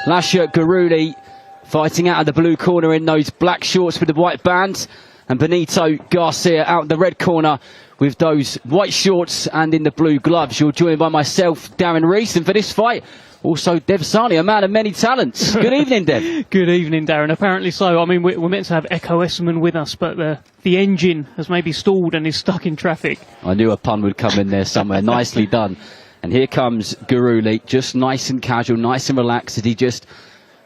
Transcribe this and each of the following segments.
Lasha Guruli fighting out of the blue corner in those black shorts with the white bands, and Benito Garcia out in the red corner with those white shorts and in the blue gloves. You're joined by myself, Darren Rees, and for this fight, also Dev Sani, a man of many talents. Good evening, Dev. Good evening, Darren. Apparently so. I mean, we're meant to have Echo Esserman with us, but the engine has maybe stalled and is stuck in traffic. I knew a pun would come in there somewhere. Nicely done. And here comes Guruli, just nice and casual, nice and relaxed, as he just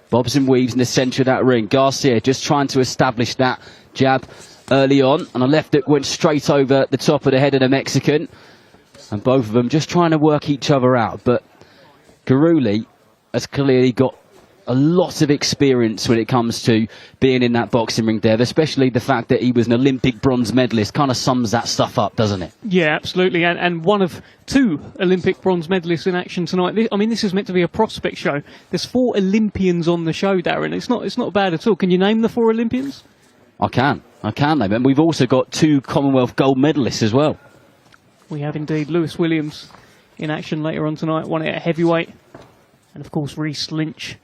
bobs and weaves in the centre of that ring. Garcia just trying to establish that jab early on, and a left hook went straight over the top of the head of the Mexican. And both of them just trying to work each other out. But Guruli has clearly got a lot of experience when it comes to being in that boxing ring, Dev, especially the fact that he was an Olympic bronze medalist. Kind of sums that stuff up, doesn't it? Yeah, absolutely. And one of two Olympic bronze medalists in action tonight. I mean, this is meant to be a prospect show. There's 4 Olympians on the show, Darren. It's not bad at all. Can you name the 4 Olympians? I can name them. We've also got 2 Commonwealth gold medalists as well. We have indeed. Lewis Williams in action later on tonight, won it at heavyweight. And of course, Reece Lynch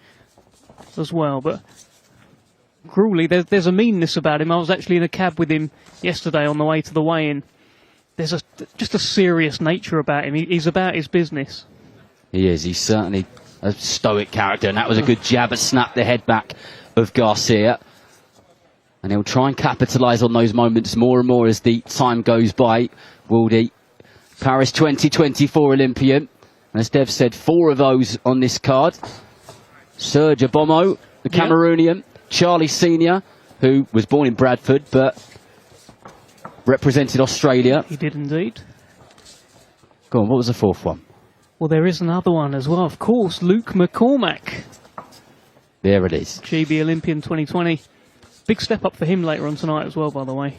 as well. But Guruli, there's a meanness about him. I was actually in a cab with him yesterday on the way to the weigh-in. There's just a serious nature about him. He's about his business. He is. He's certainly a stoic character, and that was a good jab that snapped the head back of Garcia. And he'll try and capitalise on those moments more and more as the time goes by. Will the Paris 2024 Olympian. And as Dev said, 4 of those on this card. Serge Abomo, the Cameroonian. Charlie Senior, who was born in Bradford but represented Australia. He did indeed. Go on, what was the 4th one? Well, there is another one as well, of course. Luke McCormack. There it is. GB Olympian 2020. Big step up for him later on tonight as well, by the way.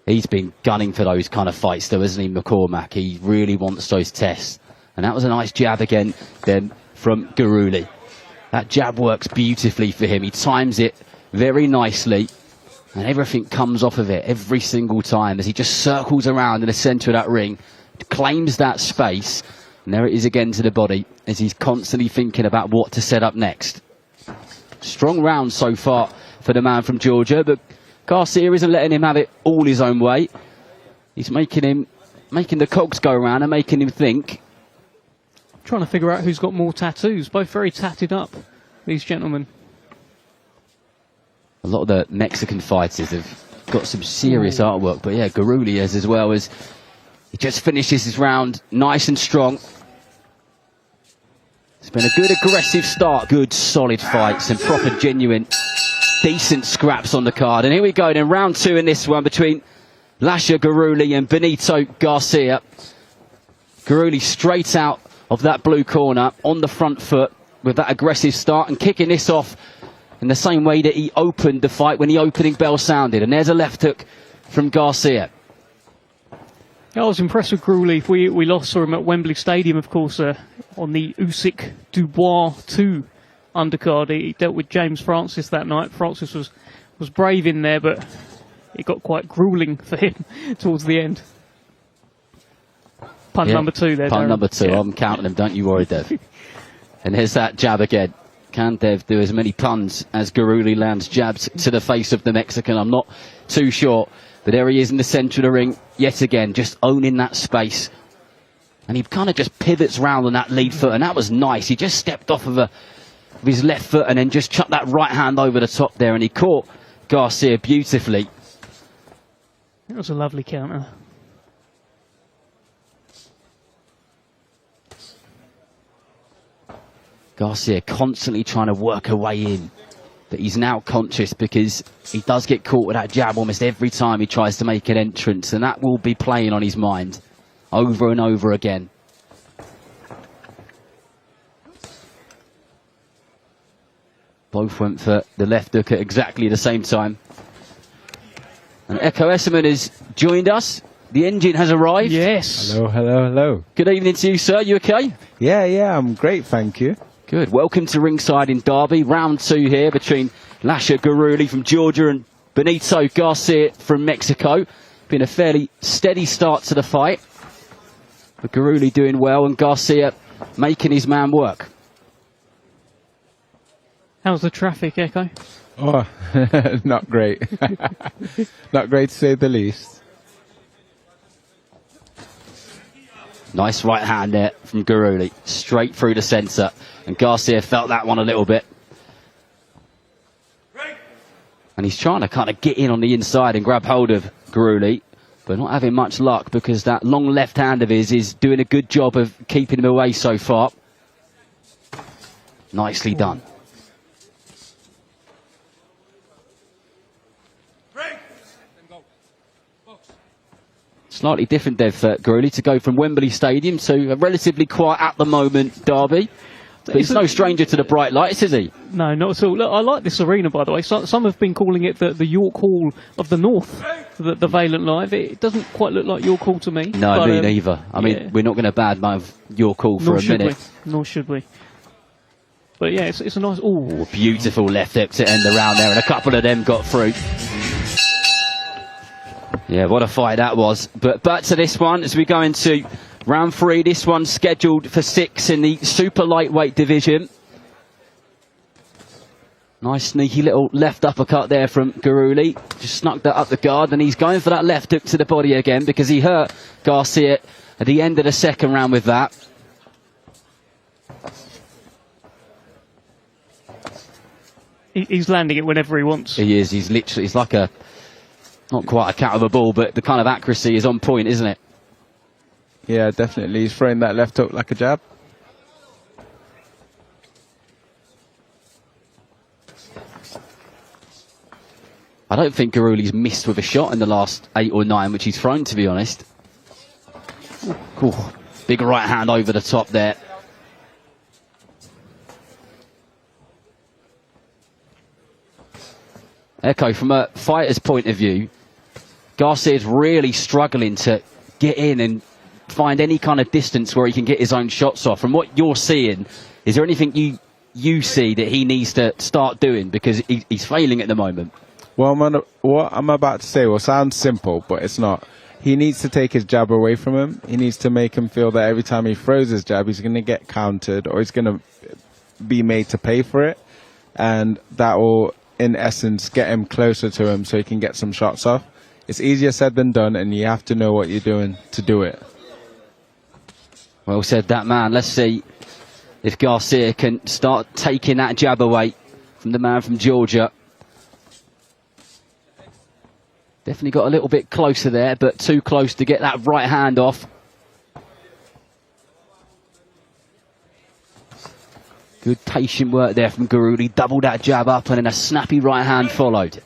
He's been gunning for those kind of fights though, isn't he, McCormack? He really wants those tests. And that was a nice jab again then from Guruli. That jab works beautifully for him. He times it very nicely. And everything comes off of it every single time as he just circles around in the centre of that ring, claims that space. And there it is again to the body as he's constantly thinking about what to set up next. Strong round so far for the man from Georgia, but Garcia isn't letting him have it all his own way. He's making the cogs go around and making him think. Trying to figure out who's got more tattoos. Both very tatted up, these gentlemen. A lot of the Mexican fighters have got some serious artwork, but yeah, Guruli has as well, as he just finishes his round nice and strong. It's been a good aggressive start, good solid fight, some proper genuine decent scraps on the card. And here we go then, round 2 in this one between Lasha Guruli and Benito Garcia. Guruli straight out of that blue corner on the front foot with that aggressive start and kicking this off in the same way that he opened the fight when the opening bell sounded. And there's a left hook from Garcia. I was impressed with Guruli. We lost saw him at Wembley Stadium, of course, on the Usyk Dubois 2 undercard. He dealt with James Francis that night. Francis was brave in there, but it got quite grueling for him towards the end. Pun number 2 there, Pun Darren. Number 2. Yeah. I'm counting them, don't you worry, Dev. And here's that jab again. Can Dev do as many puns as Guruli lands jabs to the face of the Mexican? I'm not too sure. But there he is in the centre of the ring, yet again, just owning that space. And he kind of just pivots round on that lead foot, and that was nice. He just stepped off of his left foot and then just chucked that right hand over the top there, and he caught Garcia beautifully. It was a lovely counter. Garcia constantly trying to work her way in, but he's now conscious because he does get caught with that jab almost every time he tries to make an entrance, and that will be playing on his mind over and over again. Both went for the left hook at exactly the same time. And Echo Esserman has joined us. The engine has arrived. Yes. Hello, hello, hello. Good evening to you, sir. You okay? Yeah, I'm great, thank you. Good. Welcome to ringside in Derby. Round 2 here between Lasha Guruli from Georgia and Benito Garcia from Mexico. Been a fairly steady start to the fight. But Guruli doing well and Garcia making his man work. How's the traffic, Echo? Oh, not great. Not great to say the least. Nice right hand there from Guruli, straight through the centre. And Garcia felt that one a little bit. And he's trying to kind of get in on the inside and grab hold of Guruli, but not having much luck because that long left hand of his is doing a good job of keeping him away so far. Nicely done. Slightly different, Dev, for Guruli to go from Wembley Stadium to a relatively quiet at the moment derby. But he's no stranger to the bright lights, is he? No, not at all. Look, I like this arena, by the way. Some have been calling it the York Hall of the North, the Vaillant Live. It doesn't quite look like York Hall to me. No, but, me neither. I mean, we're not going to badmouth York Hall for a minute. Nor should we. But yeah, it's a nice... Ooh. Beautiful left hook to end the round there, and a couple of them got through. Yeah, what a fight that was. But back to this one as we go into round 3. This one's scheduled for 6 in the super lightweight division. Nice sneaky little left uppercut there from Guruli. Just snuck that up the guard, and he's going for that left hook to the body again because he hurt Garcia at the end of the second round with that. He's landing it whenever he wants. He is. He's like a... Not quite a cat of a ball, but the kind of accuracy is on point, isn't it? Yeah, definitely. He's throwing that left hook like a jab. I don't think Guruli's missed with a shot in the last 8 or 9, which he's thrown, to be honest. Ooh, big right hand over the top there. Echo, from a fighter's point of view, Garcia's really struggling to get in and find any kind of distance where he can get his own shots off. From what you're seeing, is there anything you see that he needs to start doing? Because he's failing at the moment. Well, what I'm about to say will sound simple, but it's not. He needs to take his jab away from him. He needs to make him feel that every time he throws his jab, he's going to get countered or he's going to be made to pay for it. And that will, in essence, get him closer to him so he can get some shots off. It's easier said than done, and you have to know what you're doing to do it. Well said, that man. Let's see if Garcia can start taking that jab away from the man from Georgia. Definitely got a little bit closer there, but too close to get that right hand off. Good patient work there from Guruli. Doubled that jab up and then a snappy right hand followed.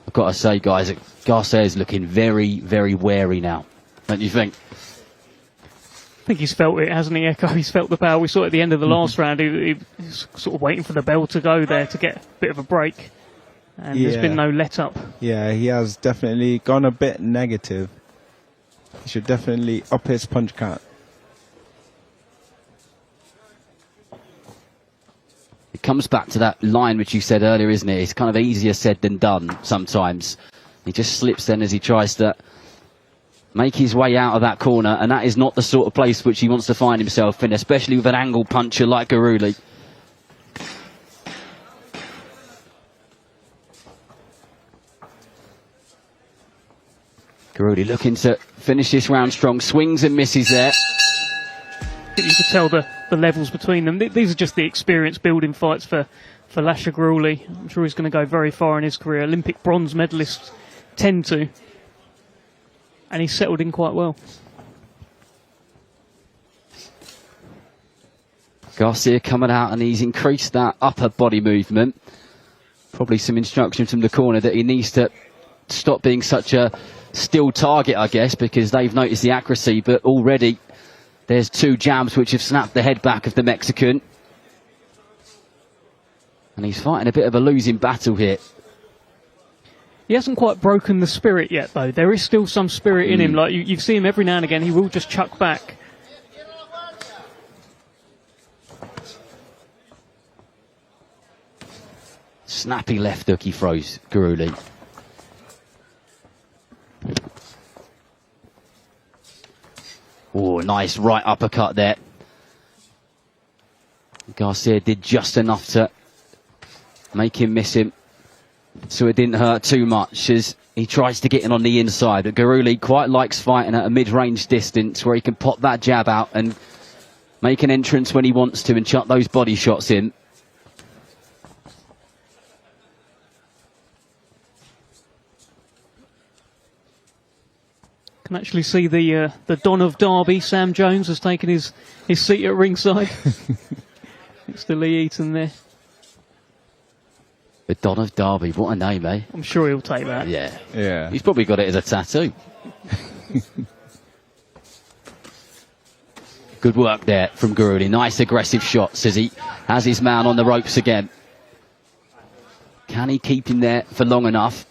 I've got to say, guys, that Garcia is looking very, very wary now. Don't you think? I think he's felt it, hasn't he, Echo? He's felt the power. We saw at the end of the last round, he was sort of waiting for the bell to go there to get a bit of a break. And there's been no let up. Yeah, he has definitely gone a bit negative. He should definitely up his punch count. It comes back to that line which you said earlier, isn't it? It's kind of easier said than done sometimes. He just slips then as he tries to make his way out of that corner, and that is not the sort of place which he wants to find himself in, especially with an angle puncher like Guruli. Guruli looking to finish this round strong. Swings and misses there. I think you could tell the levels between them. These are just the experience building fights for Lasha Guruli. I'm sure he's going to go very far in his career. Olympic bronze medalists tend to. And he's settled in quite well. Garcia coming out and he's increased that upper body movement. Probably some instruction from the corner that he needs to stop being such a still target, I guess, because they've noticed the accuracy, but already there's 2 jabs which have snapped the head back of the Mexican. And he's fighting a bit of a losing battle here. He hasn't quite broken the spirit yet, though. There is still some spirit in him. Like you see him every now and again, he will just chuck back. Snappy left hook he throws, Guruli. Oh, nice right uppercut there. Garcia did just enough to make him miss him, so it didn't hurt too much as he tries to get in on the inside. But Guruli quite likes fighting at a mid-range distance where he can pop that jab out and make an entrance when he wants to and chuck those body shots in. Can actually see the Don of Derby, Sam Jones, has taken his seat at ringside. Next to Lee Eaton there. The Don of Derby, what a name, eh? I'm sure he'll take that. Yeah. Yeah. He's probably got it as a tattoo. Good work there from Guruli. Nice aggressive shots as he has his man on the ropes again. Can he keep him there for long enough?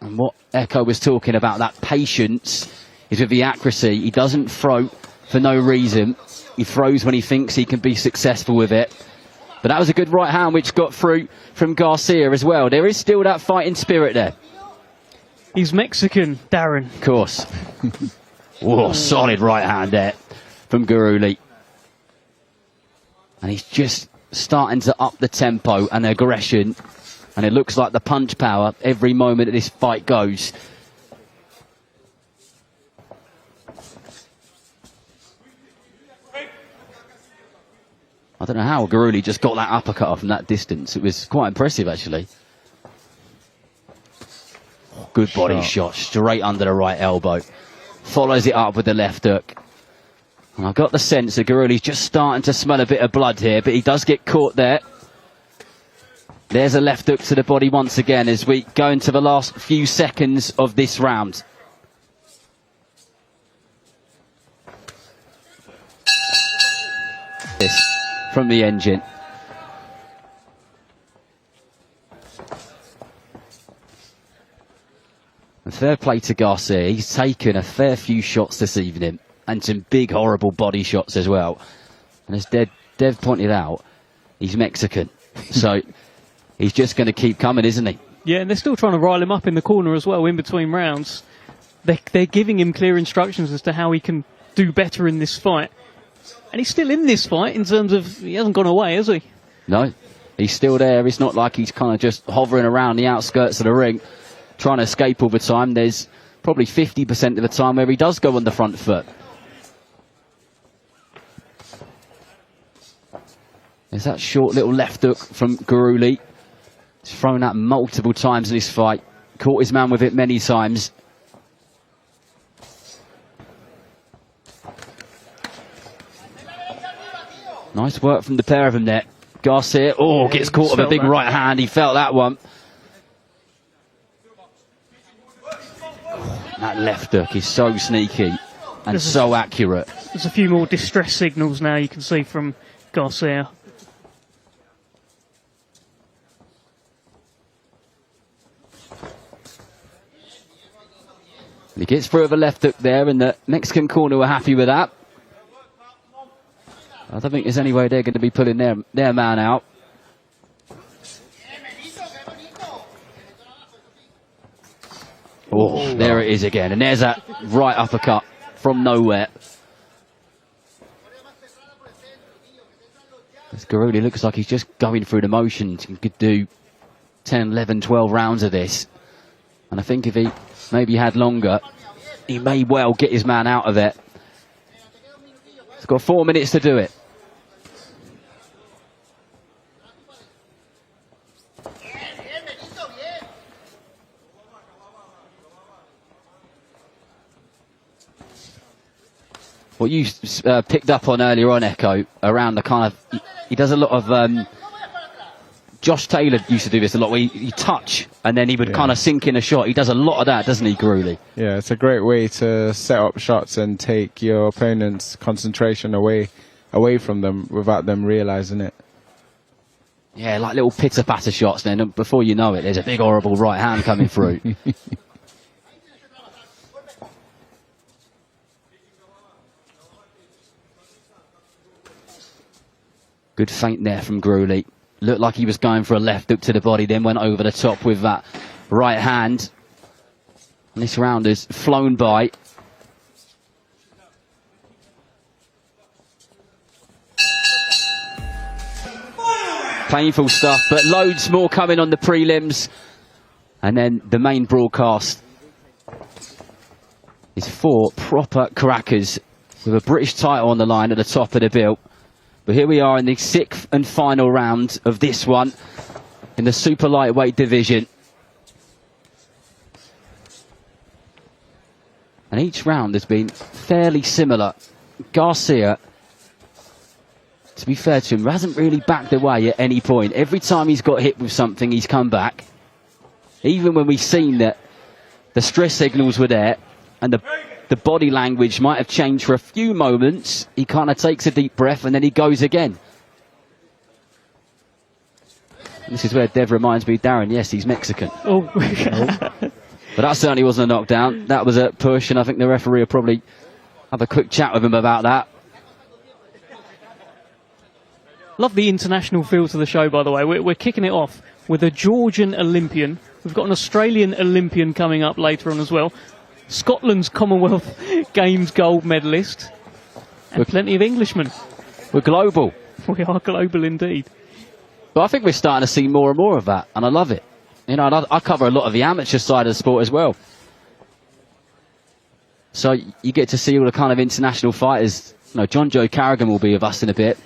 And what Echo was talking about, that patience, is with the accuracy. He doesn't throw for no reason. He throws when he thinks he can be successful with it. But that was a good right hand which got through from Garcia as well. There is still that fighting spirit there. He's Mexican, Darren. Of course. Whoa, solid right hand there from Guruli. And he's just starting to up the tempo and aggression. And it looks like the punch power every moment that this fight goes. I don't know how Guruli just got that uppercut off from that distance. It was quite impressive, actually. Good body shot, straight under the right elbow. Follows it up with the left hook. And I've got the sense that Guruli's just starting to smell a bit of blood here, but he does get caught there. There's a left hook to the body once again as we go into the last few seconds of this round. This from the engine. And fair play to Garcia. He's taken a fair few shots this evening and some big horrible body shots as well. And as Dev pointed out, he's Mexican. So he's just going to keep coming, isn't he? Yeah, and they're still trying to rile him up in the corner as well in between rounds. They're giving him clear instructions as to how he can do better in this fight. And he's still in this fight in terms of he hasn't gone away, has he? No, he's still there. It's not like he's kind of just hovering around the outskirts of the ring, trying to escape all the time. There's probably 50% of the time where he does go on the front foot. There's that short little left hook from Guruli. He's thrown that multiple times in this fight. Caught his man with it many times. Nice work from the pair of them there. Garcia, gets caught with a big right hand. He felt that one. That left hook is so sneaky and so accurate. There's a few more distress signals now you can see from Garcia. He gets through with a left hook there, and the Mexican corner were happy with that. I don't think there's any way they're going to be pulling their man out. Oh, there it is again. And there's that right uppercut from nowhere. This Guruli looks like he's just going through the motions. He could do 10, 11, 12 rounds of this. And I think if he maybe had longer, he may well get his man out of it. He's got 4 minutes to do it. What you picked up on earlier on, Echo, around the kind of... He does a lot of... Josh Taylor used to do this a lot, where you touch and then he would kind of sink in a shot. He does a lot of that, doesn't he, Guruli? Yeah, it's a great way to set up shots and take your opponent's concentration away from them without them realising it. Yeah, like little pitter-patter shots then. And before you know it, there's a big horrible right hand coming through. Good feint there from Guruli. Looked like he was going for a left hook to the body, then went over the top with that right hand. And this round has flown by. Painful stuff, but loads more coming on the prelims. And then the main broadcast is 4 proper crackers with a British title on the line at the top of the bill. But here we are in the 6th and final round of this one in the super lightweight division. And each round has been fairly similar. Garcia, to be fair to him, hasn't really backed away at any point. Every time he's got hit with something, he's come back. Even when we've seen that the stress signals were there and the body language might have changed for a few moments, he kind of takes a deep breath and then he goes again. And this is where Dev reminds me, Darren, yes, he's Mexican. Oh. But that certainly wasn't a knockdown. That was a push, and I think the referee will probably have a quick chat with him about that. Love the international feel to the show, by the way. We're kicking it off with a Georgian Olympian. We've got an Australian Olympian coming up later on as well. Scotland's Commonwealth Games gold medalist. And plenty of Englishmen. We're global. We are global indeed. But I think we're starting to see more and more of that, and I love it. You know, and I cover a lot of the amateur side of the sport as well. So you get to see all the kind of international fighters. You know, John Joe Carrigan will be with us in a bit.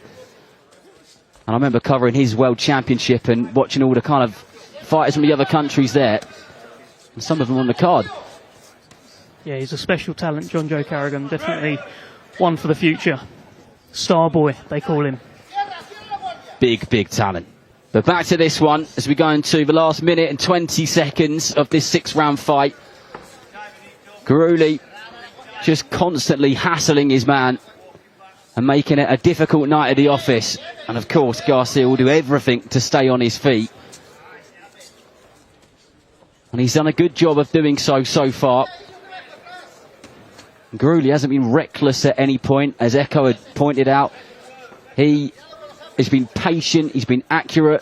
And I remember covering his World Championship and watching all the kind of fighters from the other countries there. And some of them on the card. Yeah, he's a special talent, John Joe Carrigan. Definitely one for the future. Star boy, they call him. Big, big talent. But back to this one as we go into the last minute and 20 seconds of this 6-round fight. Guruli just constantly hassling his man and making it a difficult night at the office. And of course, Garcia will do everything to stay on his feet. And he's done a good job of doing so far. Guruli hasn't been reckless at any point, as Echo had pointed out. He has been patient, he's been accurate,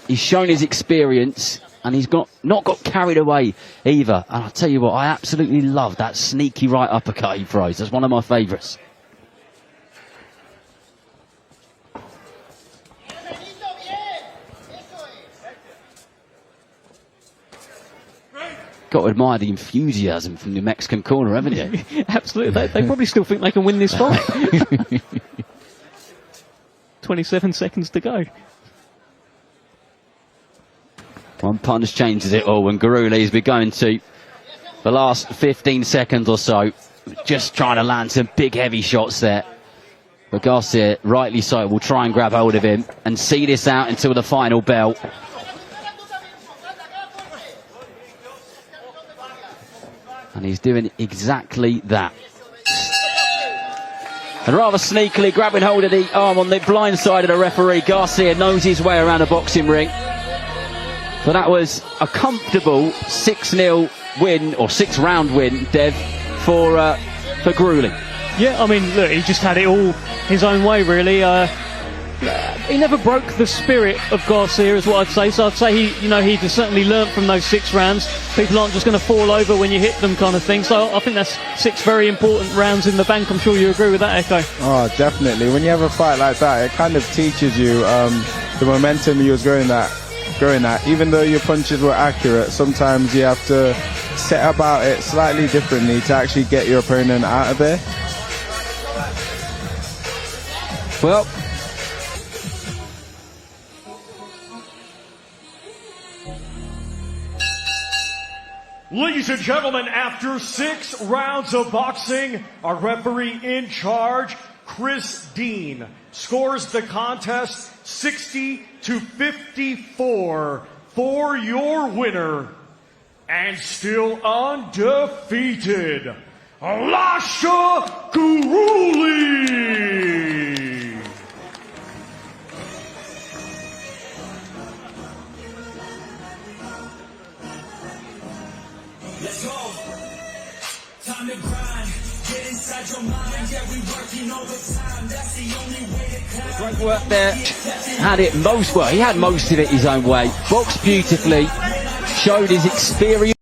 he's shown his experience, and he's not got carried away either. And I'll tell you what, I absolutely love that sneaky right uppercut he throws. That's one of my favourites. Got to admire the enthusiasm from the Mexican corner, haven't you? Absolutely. They probably still think they can win this fight. 27 seconds to go. One punch changes it all, and Guruli has been going to the last 15 seconds or so, just trying to land some big heavy shots there. But Garcia, rightly so, will try and grab hold of him and see this out until the final bell. And he's doing exactly that. And rather sneakily grabbing hold of the arm on the blind side of the referee, Garcia knows his way around a boxing ring. But that was a comfortable 6-0 win, or 6-round win, Dev, for Guruli. Yeah, I mean, look, he just had it all his own way, really. He never broke the spirit of Garcia, is what I'd say. So I'd say he certainly learnt from those 6 rounds. People aren't just going to fall over when you hit them, kind of thing. So I think that's 6 very important rounds in the bank. I'm sure you agree with that, Echo. Oh, definitely. When you have a fight like that, it kind of teaches you the momentum you was going at. Even though your punches were accurate, sometimes you have to set about it slightly differently to actually get your opponent out of there. Well, ladies and gentlemen, after 6 rounds of boxing, our referee in charge, Chris Dean, scores the contest 60-54 for your winner, and still undefeated, Lasha Guruli. Let's go. Time to grind. Get inside your mind. Yeah, we working overtime. That's the only way to climb. great work there. Had it most well. He had most of it his own way. Boxed beautifully. Showed his experience.